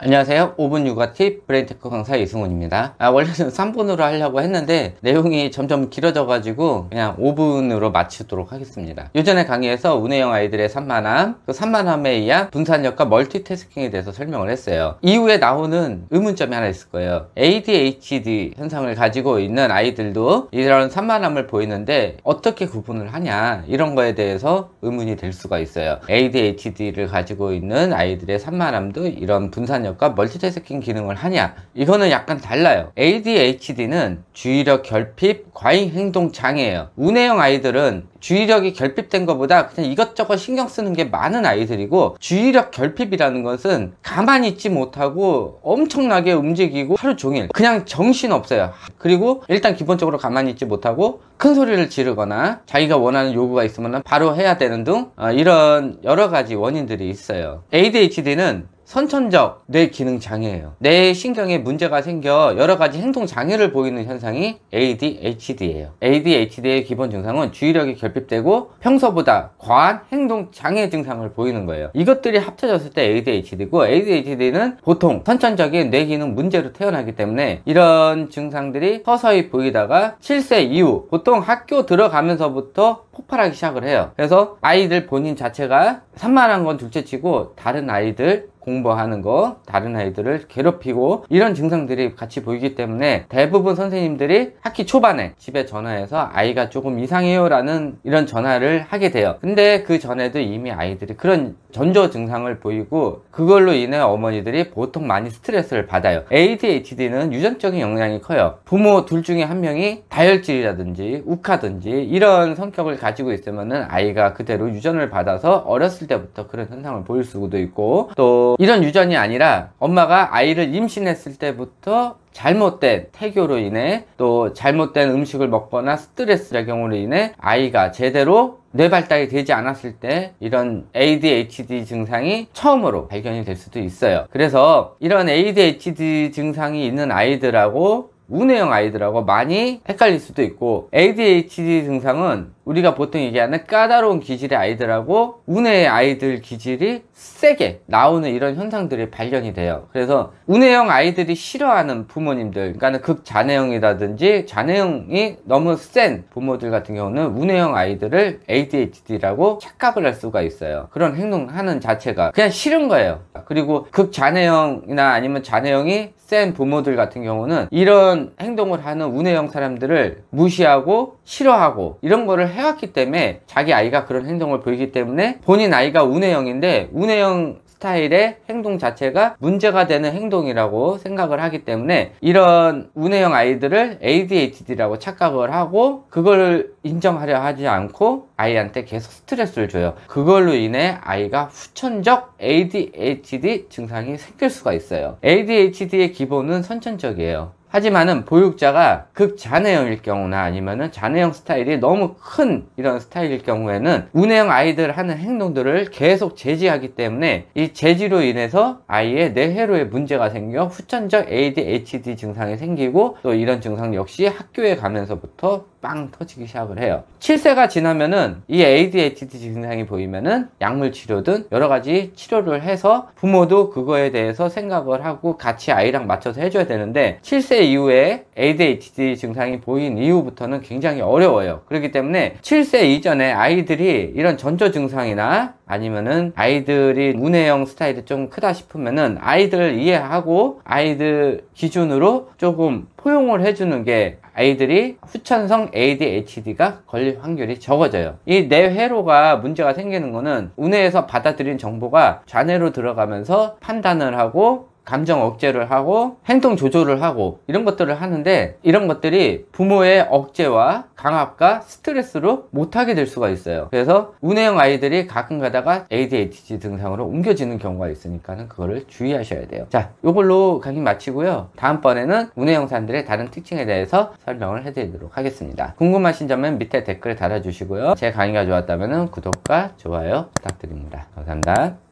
안녕하세요. 5분 육아 팁 브레인테크 강사 이승훈입니다. 원래는 3분으로 하려고 했는데 내용이 점점 길어져 가지고 그냥 5분으로 마치도록 하겠습니다. 요전에 강의에서 운해형 아이들의 산만함, 그 산만함에 의한 분산력과 멀티태스킹에 대해서 설명을 했어요. 이후에 나오는 의문점이 하나 있을 거예요. ADHD 현상을 가지고 있는 아이들도 이런 산만함을 보이는데 어떻게 구분을 하냐, 이런 거에 대해서 의문이 될 수가 있어요. ADHD를 가지고 있는 아이들의 산만함도 이런 분산력 과 멀티태스킹 기능을 하냐, 이거는 약간 달라요. ADHD는 주의력 결핍 과잉 행동 장애예요. 운해형 아이들은 주의력이 결핍된 것보다 그냥 이것저것 신경 쓰는 게 많은 아이들이고, 주의력 결핍이라는 것은 가만히 있지 못하고 엄청나게 움직이고 하루 종일 그냥 정신 없어요. 그리고 일단 기본적으로 가만히 있지 못하고 큰 소리를 지르거나 자기가 원하는 요구가 있으면 바로 해야 되는 등 이런 여러 가지 원인들이 있어요. ADHD는 선천적 뇌 기능 장애예요. 뇌 신경에 문제가 생겨 여러 가지 행동 장애를 보이는 현상이 ADHD예요. ADHD의 기본 증상은 주의력이 결핍되고 평소보다 과한 행동 장애 증상을 보이는 거예요. 이것들이 합쳐졌을 때 ADHD고, ADHD는 보통 선천적인 뇌 기능 문제로 태어나기 때문에 이런 증상들이 서서히 보이다가 7세 이후 보통 학교 들어가면서부터 폭발하기 시작을 해요. 그래서 아이들 본인 자체가 산만한 건 둘째치고 다른 아이들 공부하는 거, 다른 아이들을 괴롭히고 이런 증상들이 같이 보이기 때문에 대부분 선생님들이 학기 초반에 집에 전화해서 아이가 조금 이상해요 라는 이런 전화를 하게 돼요. 근데 그 전에도 이미 아이들이 그런 전조 증상을 보이고 그걸로 인해 어머니들이 보통 많이 스트레스를 받아요. ADHD는 유전적인 영향이 커요. 부모 둘 중에 한 명이 다혈질이라든지 욱하든지 이런 성격을 가지고 있으면은 아이가 그대로 유전을 받아서 어렸을 때부터 그런 현상을 보일 수도 있고, 또 이런 유전이 아니라 엄마가 아이를 임신했을 때부터 잘못된 태교로 인해 또 잘못된 음식을 먹거나 스트레스의 경우로 인해 아이가 제대로 뇌 발달이 되지 않았을 때 이런 ADHD 증상이 처음으로 발견이 될 수도 있어요. 그래서 이런 ADHD 증상이 있는 아이들하고 운해형 아이들하고 많이 헷갈릴 수도 있고, ADHD 증상은 우리가 보통 얘기하는 까다로운 기질의 아이들하고 운해의 아이들 기질이 세게 나오는 이런 현상들이 발견이 돼요. 그래서 운해형 아이들이 싫어하는 부모님들, 그러니까 극자뇌형이라든지 자뇌형이 너무 센 부모들 같은 경우는 운해형 아이들을 ADHD라고 착각을 할 수가 있어요. 그런 행동하는 자체가 그냥 싫은 거예요. 그리고 극자뇌형이나 아니면 자뇌형이 센 부모들 같은 경우는 이런 행동을 하는 운해형 사람들을 무시하고 싫어하고 이런 거를 해왔기 때문에 자기 아이가 그런 행동을 보이기 때문에 본인 아이가 운해형인데 운해형 스타일의 행동 자체가 문제가 되는 행동이라고 생각을 하기 때문에 이런 운해형 아이들을 ADHD라고 착각을 하고 그걸 인정하려 하지 않고 아이한테 계속 스트레스를 줘요. 그걸로 인해 아이가 후천적 ADHD 증상이 생길 수가 있어요. ADHD의 기본은 선천적이에요. 하지만은 보육자가 극자뇌형일 경우나 아니면은 자뇌형 스타일이 너무 큰 이런 스타일일 경우에는 운해형 아이들 하는 행동들을 계속 제지하기 때문에 이 제지로 인해서 아이의 뇌회로에 문제가 생겨 후천적 ADHD 증상이 생기고, 또 이런 증상 역시 학교에 가면서부터 빵 터지기 시작을 해요. 7세가 지나면은 이 ADHD 증상이 보이면은 약물 치료든 여러 가지 치료를 해서 부모도 그거에 대해서 생각을 하고 같이 아이랑 맞춰서 해줘야 되는데, 7세 이후에 ADHD 증상이 보인 이후부터는 굉장히 어려워요. 그렇기 때문에 7세 이전에 아이들이 이런 전조 증상이나 아니면은 아이들이 운해형 스타일이 좀 크다 싶으면은 아이들을 이해하고 아이들 기준으로 조금 포용을 해주는 게 아이들이 후천성 ADHD가 걸릴 확률이 적어져요. 이 뇌회로가 문제가 생기는 거는 운해에서 받아들인 정보가 좌뇌로 들어가면서 판단을 하고 감정 억제를 하고 행동 조절을 하고 이런 것들을 하는데, 이런 것들이 부모의 억제와 강압과 스트레스로 못하게 될 수가 있어요. 그래서 운해형 아이들이 가끔 가다가 ADHD 증상으로 옮겨지는 경우가 있으니까 그거를 주의하셔야 돼요. 자, 요걸로 강의 마치고요. 다음번에는 운해형 사람들의 다른 특징에 대해서 설명을 해드리도록 하겠습니다. 궁금하신 점은 밑에 댓글 달아주시고요. 제 강의가 좋았다면 구독과 좋아요 부탁드립니다. 감사합니다.